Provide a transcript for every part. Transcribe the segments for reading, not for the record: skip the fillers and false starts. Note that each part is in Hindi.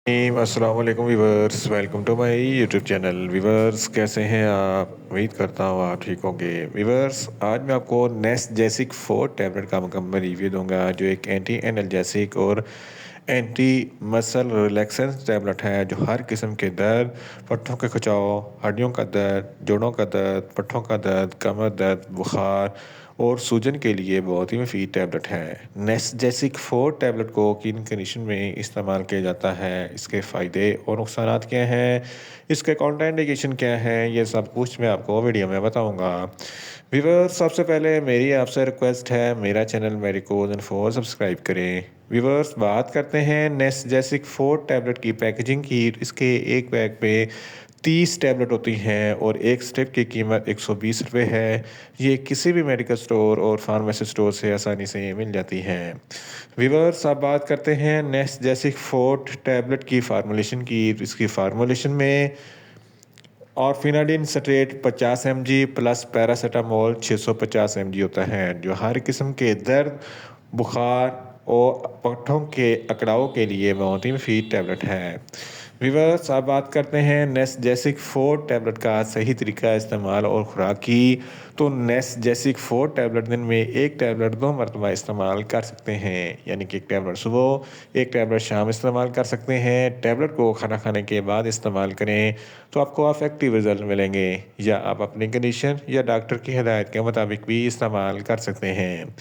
अस्सलाम वालेकुम viewers, welcome to my YouTube channel. Viewers, कैसे हैं आप? उम्मीद करता हूँ आप ठीक होंगे। वीवर्स, आज मैं आपको नेस्टजेसिक 4 टैबलेट का मुकम्मल रिव्यू दूंगा, जो एक एंटी एनल्जेसिक और एंटी मसल रिलैक्सेंस टैबलेट है, जो हर किस्म के दर्द, पट्टों के खिंचाव, हड्डियों का दर्द, जोड़ों का दर्द, पट्टों का दर्द, कमर दर्द, बुखार और सूजन के लिए बहुत ही मुफीद टैबलेट है। नेस्टजेसिक 4 टैबलेट को किन कंडीशन में इस्तेमाल किया जाता है, इसके फ़ायदे और नुकसान क्या हैं, इसके कॉन्ट्राइंडिकेशन क्या है, ये सब कुछ मैं आपको वीडियो में बताऊंगा। व्यूवर्स, सबसे पहले मेरी आपसे रिक्वेस्ट है, मेरा चैनल मेडिकोज इन्फो सब्सक्राइब करें। व्यूवर्स, बात करते हैं नेस्टजेसिक 4 टैबलेट की पैकेजिंग की। इसके एक बैग पे 30 टैबलेट होती हैं और एक स्ट्रिप की कीमत 120 रुपये है। ये किसी भी मेडिकल स्टोर और फार्मेसी स्टोर से आसानी से मिल जाती हैं। व्यूवर्स, अब बात करते हैं नेस्टजेसिक 4 टैबलेट की फार्मूलेशन की। इसकी फार्मूलेशन में orphenadrine straight 50 mg plus paracetamol 650 mg होता है, जो हर किस्म के दर्द, बुखार और पट्टों के अकड़ाव के लिए बहुत ही मुफीद टैबलेट है। व्यूअर्स, अब बात करते हैं नेस्टजेसिक 4 टैबलेट का सही तरीका इस्तेमाल और खुराक की। तो नेस्टजेसिक 4 टैबलेट दिन में एक टैबलेट 2 मरतबा इस्तेमाल कर सकते हैं, यानी कि एक टैबलेट सुबह, एक टैबलेट शाम इस्तेमाल कर सकते हैं। टैबलेट को खाना खाने के बाद इस्तेमाल करें तो आपको अफेक्टिव रिजल्ट मिलेंगे, या आप अपनी कंडीशन या डॉक्टर की हिदायत के मुताबिक भी इस्तेमाल कर सकते हैं।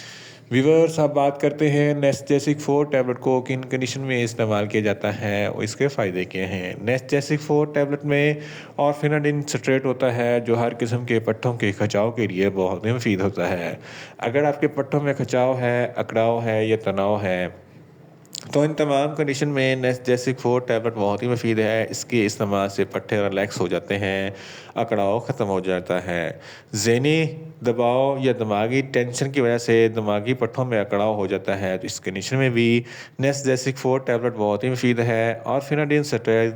व्यूअर्स, अब बात करते हैं नेस्टजेसिक 4 टैबलेट को किन कंडीशन में इस्तेमाल किया जाता है और इसके फ़ायदे क्या हैं। नेस्टजेसिक 4 टैबलेट में ऑर्फिनाडिन स्ट्रेट होता है, जो हर किस्म के पट्टों के खिंचाव के लिए बहुत ही मुफीद होता है। अगर आपके पट्टों में खिंचाव है, अकड़ाव है या तनाव है, तो इन तमाम कंडीशन में नेस्टजेसिक 4 टैबलेट बहुत ही मुफीद है। इसके इस्तेमाल से पट्टे रिलैक्स हो जाते हैं, अकड़ाव ख़त्म हो जाता है। ज़हनी दबाव या दिमागी टेंशन की वजह से दिमागी पट्टों में अकड़ाव हो जाता है, तो इस कंडीशन में भी नेस्टजेसिक 4 टैबलेट बहुत ही मुफीद है। और फिनाडिन स्टेरॉइड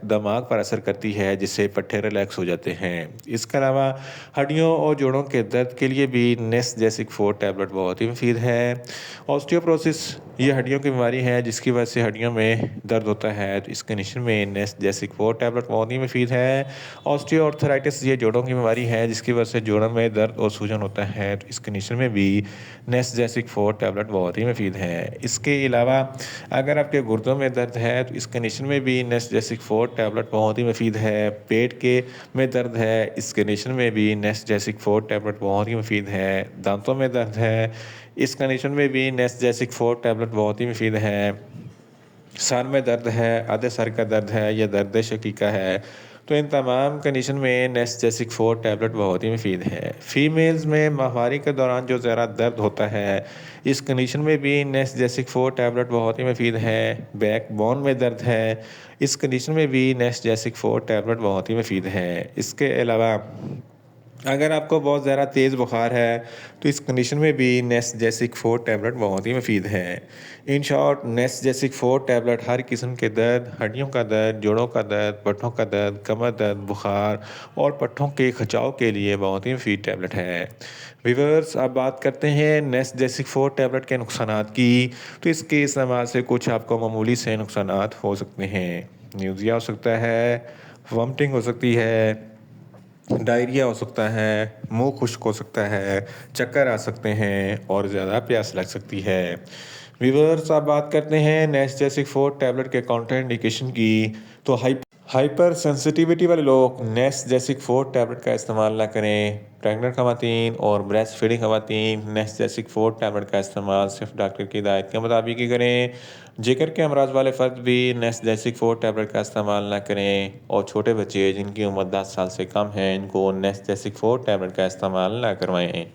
दिमाग पर असर करती है, जिससे पट्टे रिलैक्स हो जाते हैं। इसके अलावा हड्डियों और जोड़ों के दर्द के लिए भी नेस्टजेसिक 4 टैबलेट बहुत ही मुफीद है। ऑस्टियोप्रोसिस ये हड्डियों की बीमारी है, जिसकी वजह से हड्डियों में दर्द होता है, तो इस कंडीशन में नेस्टजेसिक 4 टैबलेट बहुत ही मुफीद है। ऑस्टियोआर्थराइटिस ये जोड़ों की बीमारी है, जिसकी वजह से जोड़ों में दर्द और सूजन होता है, तो इस कंडीशन में भी नेस्टजेसिक 4 टैबलेट बहुत ही मुफीद है। इसके अलावा अगर आपके गुर्दों में दर्द है, तो इस कंडीशन में भी नेस्टजेसिक 4 टैबलेट बहुत ही मुफीद है। पेट के में दर्द है, इस कंडीशन में भी नेस्टजेसिक 4 टैबलेट बहुत ही मुफीद है। दांतों में दर्द है, इस कंडीशन में भी नेस्टजेसिक 4 टैबलेट बहुत ही मुफीद है। सर में दर्द है, आधे सर का दर्द है या दर्द शकीका है, तो इन तमाम कंडीशन में नेस्टजेसिक 4 टैबलेट बहुत ही मुफीद है। फीमेल्स में माहवारी के दौरान जो ज़रा दर्द होता है, इस कंडीशन में भी नेस्टजेसिक 4 टैबलेट बहुत ही मुफीद है। बैक बोन में दर्द है, इस कंडीशन में भी नेस्टजेसिक 4 टैबलेट बहुत ही मुफीद है। इसके अलावा अगर आपको बहुत ज़्यादा तेज़ बुखार है, तो इस कंडीशन में भी नेस्टजेसिक 4 टैबलेट बहुत ही मुफीद है। इन शॉर्ट, नेस्टजेसिक 4 टैबलेट हर किस्म के दर्द, हड्डियों का दर्द, जोड़ों का दर्द, पट्टों का दर्द, कमर दर्द, बुखार और पट्टों के खिंचाव के लिए बहुत ही मुफीद टैबलेट है। व्यूअर्स, अब बात करते हैं नेस्टजेसिक 4 टैबलेट के नुकसानात की। तो इसके इस्तेमाल से कुछ आपको मामूली से नुकसानात हो सकते हैं। न्यूज़िया हो सकता है, वॉमिटिंग हो सकती है, डायरिया हो सकता है, मुंह खुश्क हो सकता है, चक्कर आ सकते हैं और ज़्यादा प्यास लग सकती है। व्यूअर्स, अब बात करते हैं नेस्टजेसिक 4 टैबलेट के कॉन्ट्राइंडिकेशन की। तो हाइपर सेंसिटिविटी वाले लोग नेस्टजेसिक 4 टैबलेट का इस्तेमाल ना करें। प्रेग्नेंट खवातीन और ब्रेस्ट फीडिंग खवातीन नेस्टजेसिक 4 टैबलेट का इस्तेमाल सिर्फ डॉक्टर की हिदायत के मुताबिक ही करें। जिगर के अमराज वाले फ़र्द भी नेस्टजेसिक 4 टैबलेट का इस्तेमाल ना करें, और छोटे बच्चे जिनकी उम्र 10 साल से कम है, इनको नेस्टजेसिक 4 टैबलेट का इस्तेमाल ना करवाएं।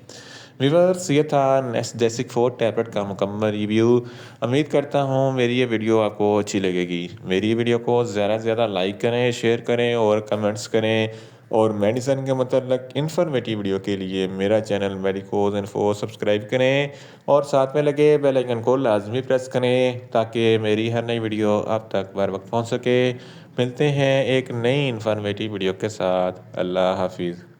व्यूअर्स, ये था नेस्टजेसिक 4 टैबलेट का मुकम्मल रिव्यू। उम्मीद करता हूँ मेरी ये वीडियो आपको अच्छी लगेगी। मेरी वीडियो को ज़्यादा से ज़्यादा लाइक करें, शेयर करें और कमेंट्स करें। और मेडिसिन के मतलब इन्फॉर्मेटिव वीडियो के लिए मेरा चैनल मेडिकोज इन्फो सब्सक्राइब करें और साथ में लगे बेल आइकन को लाजमी प्रेस करें, ताकि मेरी हर नई वीडियो आप तक बर वक्त पहुँच सके। मिलते हैं एक नई इन्फॉर्मेटिव वीडियो के साथ। अल्लाह हाफिज़।